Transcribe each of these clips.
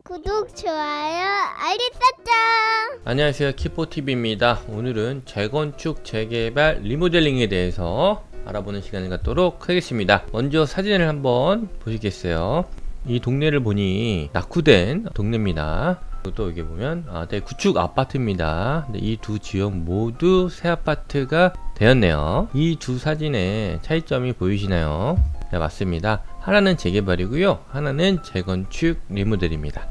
구독, 좋아요, 알림 설정. 안녕하세요, 키포TV입니다. 오늘은 재건축, 재개발, 리모델링에 대해서 알아보는 시간을 갖도록 하겠습니다. 먼저 사진을 한번 보시겠어요? 이 동네를 보니 낙후된 동네입니다. 또 여기 보면 구축 아파트입니다. 이 두 지역 모두 새 아파트가 되었네요. 이 두 사진의 차이점이 보이시나요? 네, 맞습니다. 하나는 재개발이고요, 하나는 재건축 리모델입니다.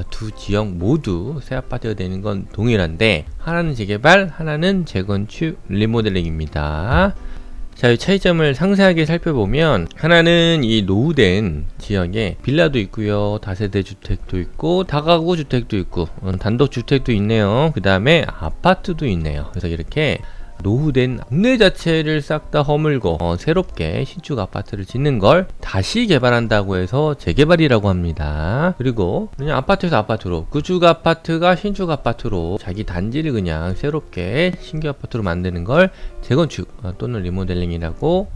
두 지역 모두 새 아파트가 되는 건 동일한데, 하나는 재개발, 하나는 재건축 리모델링입니다. 자, 이 차이점을 상세하게 살펴보면, 하나는 이 노후된 지역에 빌라도 있고요, 다세대 주택도 있고, 다가구 주택도 있고, 단독 주택도 있네요. 그 다음에 아파트도 있네요. 그래서 이렇게 노후된 동네 자체를 싹 다 허물고 새롭게 신축 아파트를 짓는 걸 다시 개발한다고 해서 재개발이라고 합니다. 그리고 그냥 아파트에서 아파트로, 구축 아파트가 신축 아파트로 자기 단지를 그냥 새롭게 신규 아파트로 만드는 걸 재건축 또는 리모델링이라고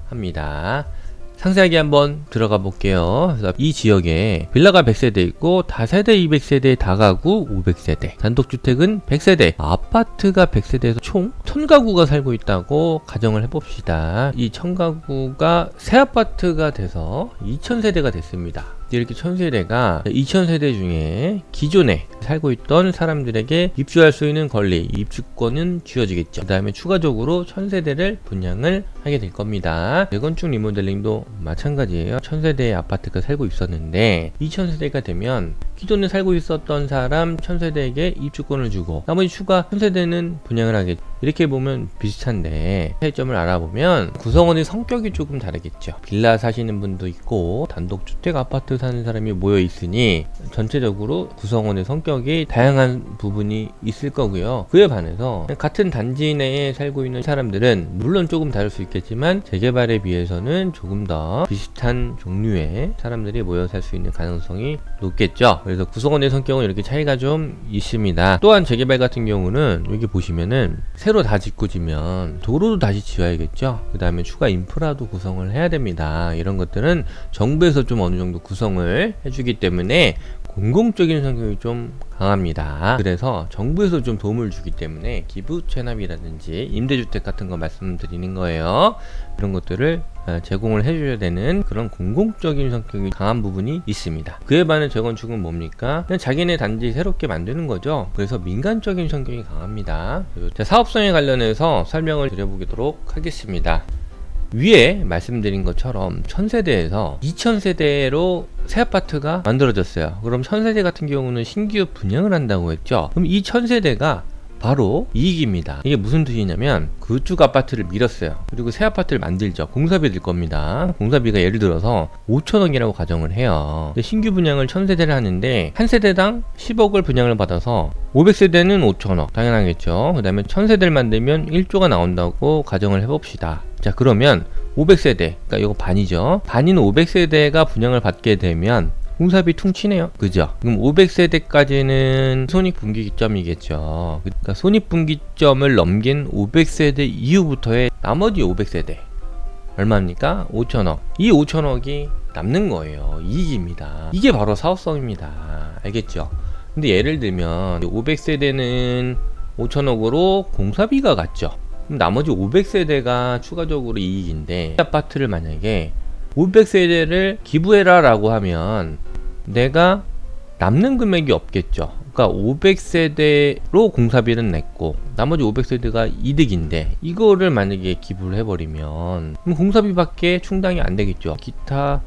합니다. 상세하게 한번 들어가 볼게요. 그래서 이 지역에 빌라가 100세대 있고, 다세대 200세대, 다가구 500세대, 단독주택은 100세대, 아파트가 100세대에서 총 1000가구가 살고 있다고 가정을 해봅시다. 이 1000가구가 새 아파트가 돼서 2000세대가 됐습니다. 이렇게 1000세대가 2000세대 중에 기존에 살고 있던 사람들에게 입주할 수 있는 권리, 입주권은 주어지겠죠. 그 다음에 추가적으로 1000세대를 분양을 하게 될 겁니다. 재건축 리모델링도 마찬가지예요. 1000세대의 아파트가 살고 있었는데 2000세대가 되면 기존에 살고 있었던 사람 1000세대에게 입주권을 주고, 나머지 추가 1000세대는 분양을 하겠죠. 이렇게 보면 비슷한데, 차이점을 알아보면 구성원의 성격이 조금 다르겠죠. 빌라 사시는 분도 있고 단독주택 아파트 사는 사람이 모여 있으니 전체적으로 구성원의 성격이 다양한 부분이 있을 거고요. 그에 반해서 같은 단지 내에 살고 있는 사람들은 물론 조금 다를 수 있겠지만 재개발에 비해서는 조금 더 비슷한 종류의 사람들이 모여 살 수 있는 가능성이 높겠죠. 그래서 구성원의 성격은 이렇게 차이가 좀 있습니다. 또한 재개발 같은 경우는 여기 보시면은 새로 다 짓고 지면 도로도 다시 지어야겠죠. 그 다음에 추가 인프라도 구성을 해야 됩니다. 이런 것들은 정부에서 좀 어느 정도 구성을 해주기 때문에 공공적인 성격이 좀 강합니다. 그래서 정부에서 좀 도움을 주기 때문에 기부 체납이라든지 임대주택 같은 거 말씀드리는 거예요. 이런 것들을 제공을 해줘야 되는 그런 공공적인 성격이 강한 부분이 있습니다. 그에 반해 재건축은 뭡니까? 그냥 자기네 단지 새롭게 만드는 거죠. 그래서 민간적인 성격이 강합니다. 자, 사업성에 관련해서 설명을 드려보도록 하겠습니다. 위에 말씀드린 것처럼 1000세대에서 2000세대로 새 아파트가 만들어졌어요. 그럼 1000세대 같은 경우는 신규 분양을 한다고 했죠. 그럼 이 1000세대가 바로 이익입니다. 이게 무슨 뜻이냐면, 구축 아파트를 밀었어요. 그리고 새 아파트를 만들죠. 공사비 들 겁니다. 공사비가 예를 들어서 5천억이라고 가정을 해요. 근데 신규 분양을 1000세대를 하는데 한 세대당 10억을 분양을 받아서 500세대는 5천억 당연하겠죠. 그 다음에 1000세대를 만들면 1조가 나온다고 가정을 해봅시다. 자, 그러면 500세대, 그러니까 이거 반이죠. 반인 500세대가 분양을 받게 되면 공사비 퉁치네요. 그죠? 그럼 500세대까지는 손익분기점이겠죠. 그러니까 손익분기점을 넘긴 500세대 이후부터의 나머지 500세대 얼마입니까? 5천억. 이 5천억이 남는 거예요. 이익입니다. 이게 바로 사업성입니다. 알겠죠? 근데 예를 들면 500세대는 5천억으로 공사비가 갔죠. 그럼 나머지 500세대가 추가적으로 이익인데, 아파트를 만약에 500세대를 기부해라 라고 하면 내가 남는 금액이 없겠죠. 그러니까 500세대로 공사비는 냈고 나머지 500세대가 이득인데, 이거를 만약에 기부를 해버리면 그럼 공사비밖에 충당이 안 되겠죠. 기타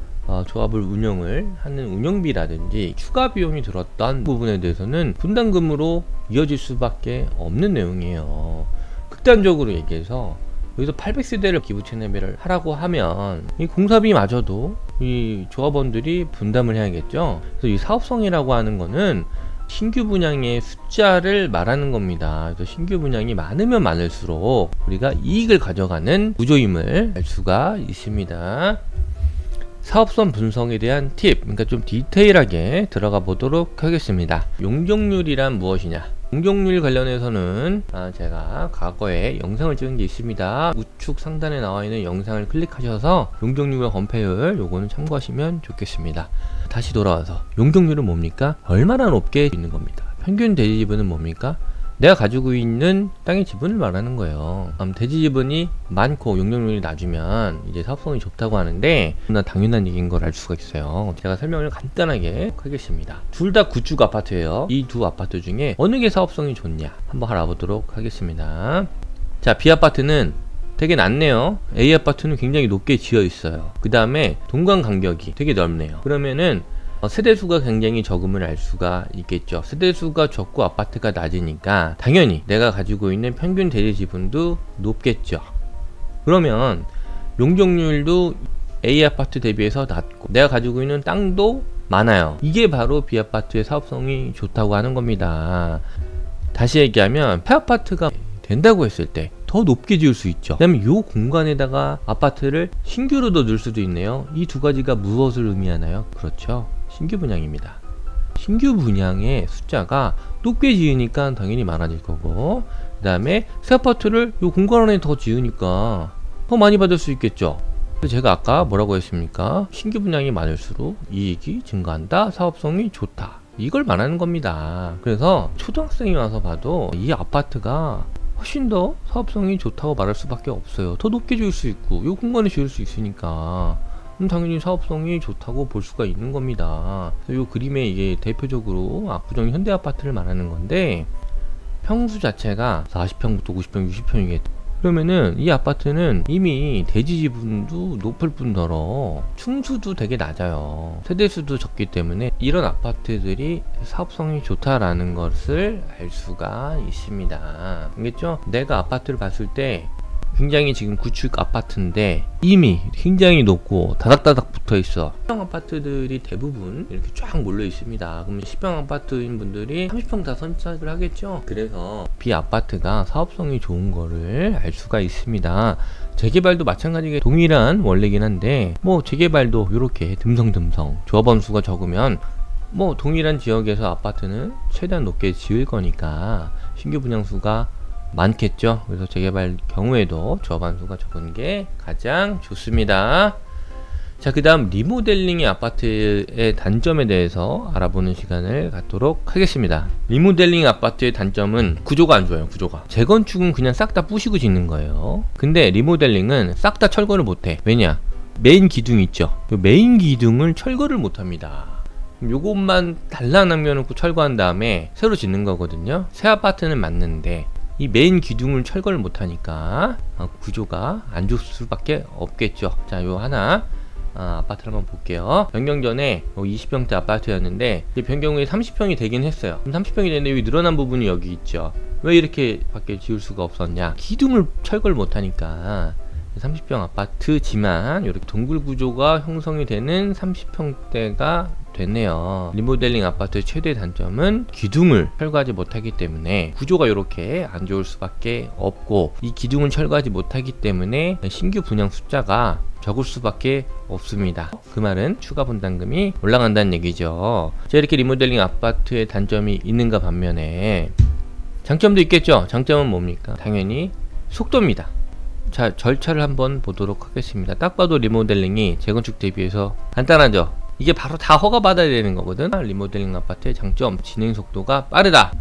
조합을 운영을 하는 운영비라든지 추가 비용이 들었던 부분에 대해서는 분담금으로 이어질 수밖에 없는 내용이에요. 극단적으로 얘기해서 여기서 800세대를 기부 체납을 하라고 하면 이 공사비마저도 이 조합원들이 분담을 해야겠죠. 그래서 이 사업성이라고 하는 거는 신규 분양의 숫자를 말하는 겁니다. 그래서 신규 분양이 많으면 많을수록 우리가 이익을 가져가는 구조임을 알 수가 있습니다. 사업성 분석에 대한 팁, 그러니까 좀 디테일하게 들어가 보도록 하겠습니다. 용적률이란 무엇이냐? 용적률 관련해서는 제가 과거에 영상을 찍은 게 있습니다. 우측 상단에 나와 있는 영상을 클릭하셔서 용적률과 건폐율 요거는 참고하시면 좋겠습니다. 다시 돌아와서 용적률은 뭡니까? 얼마나 높게 있는 겁니다. 평균 대지 지분은 뭡니까? 내가 가지고 있는 땅의 지분을 말하는 거예요. 대지 지분이 많고 용적률이 낮으면 이제 사업성이 좋다고 하는데 너무나 당연한 얘기인 걸 알 수가 있어요. 제가 설명을 간단하게 하겠습니다. 둘 다 구축 아파트예요. 이 두 아파트 중에 어느 게 사업성이 좋냐 한번 알아보도록 하겠습니다. 자, B 아파트는 되게 낮네요. A 아파트는 굉장히 높게 지어 있어요. 그 다음에 동간 간격이 되게 넓네요. 그러면은 세대수가 굉장히 적음을 알 수가 있겠죠. 세대수가 적고 아파트가 낮으니까 당연히 내가 가지고 있는 평균 대지 지분도 높겠죠. 그러면 용적률도 A 아파트 대비해서 낮고 내가 가지고 있는 땅도 많아요. 이게 바로 B 아파트의 사업성이 좋다고 하는 겁니다. 다시 얘기하면 P 아파트가 된다고 했을 때 더 높게 지을 수 있죠. 그다음에 이 공간에다가 아파트를 신규로 더 넣을 수도 있네요. 이 두 가지가 무엇을 의미하나요? 그렇죠. 신규 분양입니다. 신규 분양의 숫자가 높게 지으니까 당연히 많아질 거고, 그 다음에 새 아파트를 이 공간 안에 더 지으니까 더 많이 받을 수 있겠죠. 제가 아까 뭐라고 했습니까? 신규 분양이 많을수록 이익이 증가한다, 사업성이 좋다, 이걸 말하는 겁니다. 그래서 초등학생이 와서 봐도 이 아파트가 훨씬 더 사업성이 좋다고 말할 수밖에 없어요. 더 높게 지을 수 있고 이 공간에 지을 수 있으니까 당연히 사업성이 좋다고 볼 수가 있는 겁니다. 이 그림에 이게 대표적으로 압구정 현대아파트를 말하는 건데 평수 자체가 40평부터 50평, 60평이겠죠. 그러면은 이 아파트는 이미 대지 지분도 높을 뿐더러 층수도 되게 낮아요. 세대수도 적기 때문에 이런 아파트들이 사업성이 좋다라는 것을 알 수가 있습니다. 알겠죠? 내가 아파트를 봤을 때 굉장히 지금 구축 아파트인데 이미 굉장히 높고 다닥다닥 붙어 있어. 10평 아파트들이 대부분 이렇게 쫙 몰려 있습니다. 그러면 10평 아파트인 분들이 30평 다 선착을 하겠죠. 그래서 B 아파트가 사업성이 좋은 거를 알 수가 있습니다. 재개발도 마찬가지게 동일한 원리긴 한데 뭐 재개발도 이렇게 듬성듬성 조합원 수가 적으면 뭐 동일한 지역에서 아파트는 최대한 높게 지을 거니까 신규 분양 수가 많겠죠. 그래서 재개발 경우에도 조합원 수가 적은 게 가장 좋습니다. 자, 그 다음 리모델링의 아파트의 단점에 대해서 알아보는 시간을 갖도록 하겠습니다. 리모델링 아파트의 단점은 구조가 안 좋아요. 구조가 재건축은 그냥 싹 다 부시고 짓는 거예요. 근데 리모델링은 싹 다 철거를 못해. 왜냐? 메인 기둥 있죠. 메인 기둥을 철거를 못합니다. 요것만 달랑 남겨놓고 철거한 다음에 새로 짓는 거거든요. 새 아파트는 맞는데 이 메인 기둥을 철거를 못하니까 구조가 안 좋을 수밖에 없겠죠. 자, 요 하나 아파트를 한번 볼게요. 변경 전에 20평대 아파트였는데 변경 후에 30평이 되긴 했어요. 그럼 30평이 됐는데 여기 늘어난 부분이 여기 있죠. 왜 이렇게 밖에 지을 수가 없었냐? 기둥을 철거를 못하니까 30평 아파트지만 이렇게 동굴 구조가 형성이 되는 30평대가 됐네요. 리모델링 아파트의 최대 단점은 기둥을 철거하지 못하기 때문에 구조가 이렇게 안 좋을 수밖에 없고, 이 기둥을 철거하지 못하기 때문에 신규 분양 숫자가 적을 수밖에 없습니다. 그 말은 추가 분담금이 올라간다는 얘기죠. 자, 이렇게 리모델링 아파트의 단점이 있는가 반면에 장점도 있겠죠. 장점은 뭡니까? 당연히 속도입니다. 자, 절차를 한번 보도록 하겠습니다. 딱 봐도 리모델링이 재건축 대비해서 간단하죠. 이게 바로 다 허가받아야 되는 거거든. 리모델링 아파트의 장점, 진행 속도가 빠르다.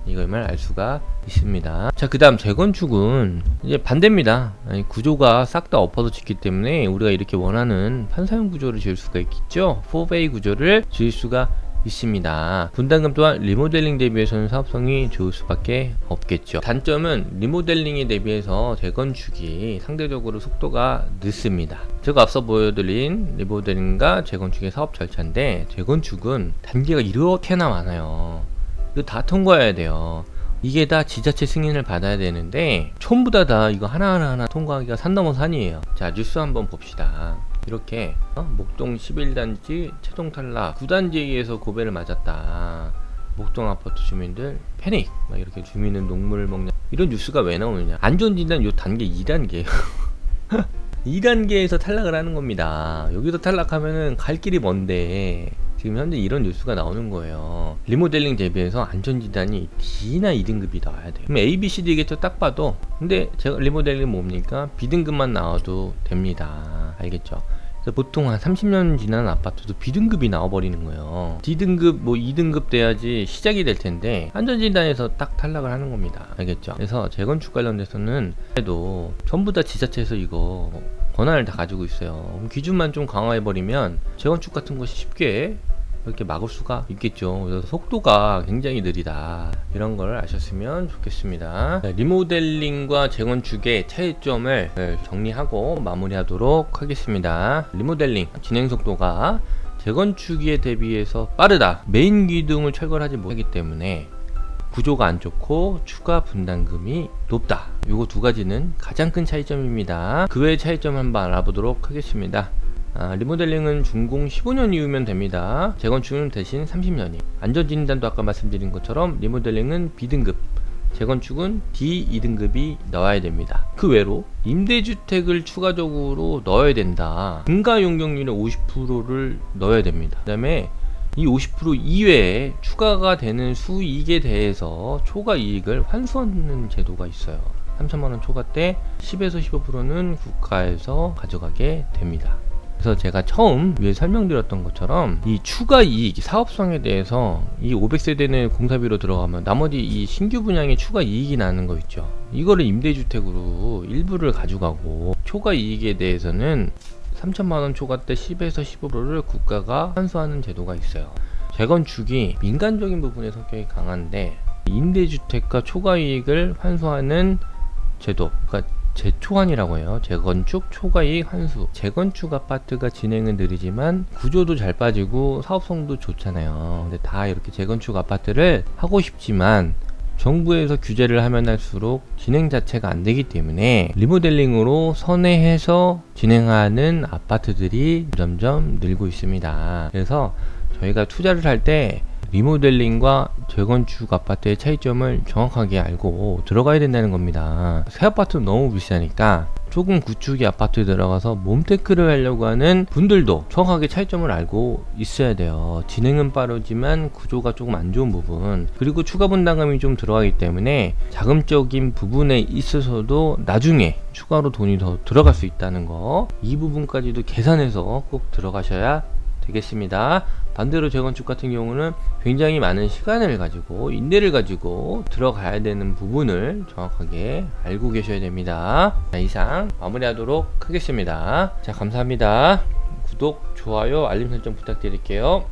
이걸 알 수가 있습니다. 자, 그 다음 재건축은 이제 반대입니다. 구조가 싹 다 엎어서 짓기 때문에 우리가 이렇게 원하는 판사형 구조를 지을 수가 있겠죠. 4베이 구조를 지을 수가 있습니다. 분담금 또한 리모델링 대비해서는 사업성이 좋을 수밖에 없겠죠. 단점은 리모델링에 대비해서 재건축이 상대적으로 속도가 늦습니다. 제가 앞서 보여드린 리모델링과 재건축의 사업 절차인데 재건축은 단계가 이렇게나 많아요. 이거 다 통과해야 돼요. 이게 다 지자체 승인을 받아야 되는데 전부 다 이거 하나하나 통과하기가 산 넘어 산이에요. 자, 뉴스 한번 봅시다. 이렇게 목동 11단지 최종 탈락 9단지에 의해서 고배를 맞았다. 목동 아파트 주민들 패닉. 막 이렇게 주민은 녹물을 먹냐, 이런 뉴스가 왜 나오느냐. 안전진단 요 단계 2단계 2단계에서 탈락을 하는 겁니다. 여기서 탈락하면은 갈 길이 먼데 지금 현재 이런 뉴스가 나오는 거예요. 리모델링 대비해서 안전진단이 D나 E등급이 나와야 돼요. 그럼 A, B, C, D겠죠, 딱 봐도. 근데 제가 리모델링 뭡니까? B등급만 나와도 됩니다. 알겠죠? 그래서 보통 한 30년 지난 아파트도 B등급이 나와버리는 거예요. D등급, 뭐 2등급 돼야지 시작이 될 텐데 안전진단에서 딱 탈락을 하는 겁니다. 알겠죠? 그래서 재건축 관련돼서는 그래도 전부 다 지자체에서 이거 권한을 다 가지고 있어요. 그럼 기준만 좀 강화해버리면 재건축 같은 것이 쉽게 이렇게 막을 수가 있겠죠. 그래서 속도가 굉장히 느리다, 이런 걸 아셨으면 좋겠습니다. 리모델링과 재건축의 차이점을 정리하고 마무리하도록 하겠습니다. 리모델링 진행 속도가 재건축에 대비해서 빠르다. 메인 기둥을 철거하지 못하기 때문에 구조가 안 좋고 추가 분담금이 높다. 요거 두 가지는 가장 큰 차이점입니다. 그 외의 차이점 한번 알아보도록 하겠습니다. 리모델링은 준공 15년 이후면 됩니다. 재건축은 대신 30년이. 안전진단도 아까 말씀드린 것처럼 리모델링은 B등급, 재건축은 D, E등급이 넣어야 됩니다. 그 외로 임대주택을 추가적으로 넣어야 된다. 증가 용적률의 50%를 넣어야 됩니다. 그 다음에 이 50% 이외에 추가가 되는 수익에 대해서 초과 이익을 환수하는 제도가 있어요. 3천만원 초과 때 10에서 15%는 국가에서 가져가게 됩니다. 그래서 제가 처음 위에 설명드렸던 것처럼 이 추가 이익, 사업성에 대해서 이 500세대 내 공사비로 들어가면 나머지 이 신규 분양에 추가 이익이 나는 거 있죠. 이거를 임대주택으로 일부를 가져가고 초과 이익에 대해서는 3천만원 초과 때 10에서 15%를 국가가 환수하는 제도가 있어요. 재건축이 민간적인 부분에 성격이 강한데 임대주택과 초과 이익을 환수하는 제도, 그러니까 재초환이라고 해요. 재건축 초과이익 환수. 재건축 아파트가 진행은 느리지만 구조도 잘 빠지고 사업성도 좋잖아요. 근데 다 이렇게 재건축 아파트를 하고 싶지만 정부에서 규제를 하면 할수록 진행 자체가 안 되기 때문에 리모델링으로 선회해서 진행하는 아파트들이 점점 늘고 있습니다. 그래서 저희가 투자를 할 때 리모델링과 재건축 아파트의 차이점을 정확하게 알고 들어가야 된다는 겁니다. 새 아파트는 너무 비싸니까 조금 구축이 아파트에 들어가서 몸테크를 하려고 하는 분들도 정확하게 차이점을 알고 있어야 돼요. 진행은 빠르지만 구조가 조금 안 좋은 부분, 그리고 추가 분담금이 좀 들어가기 때문에 자금적인 부분에 있어서도 나중에 추가로 돈이 더 들어갈 수 있다는 거, 이 부분까지도 계산해서 꼭 들어가셔야 되겠습니다. 반대로 재건축 같은 경우는 굉장히 많은 시간을 가지고 인내를 가지고 들어가야 되는 부분을 정확하게 알고 계셔야 됩니다. 자, 이상 마무리하도록 하겠습니다. 자, 감사합니다. 구독, 좋아요, 알림 설정 부탁드릴게요.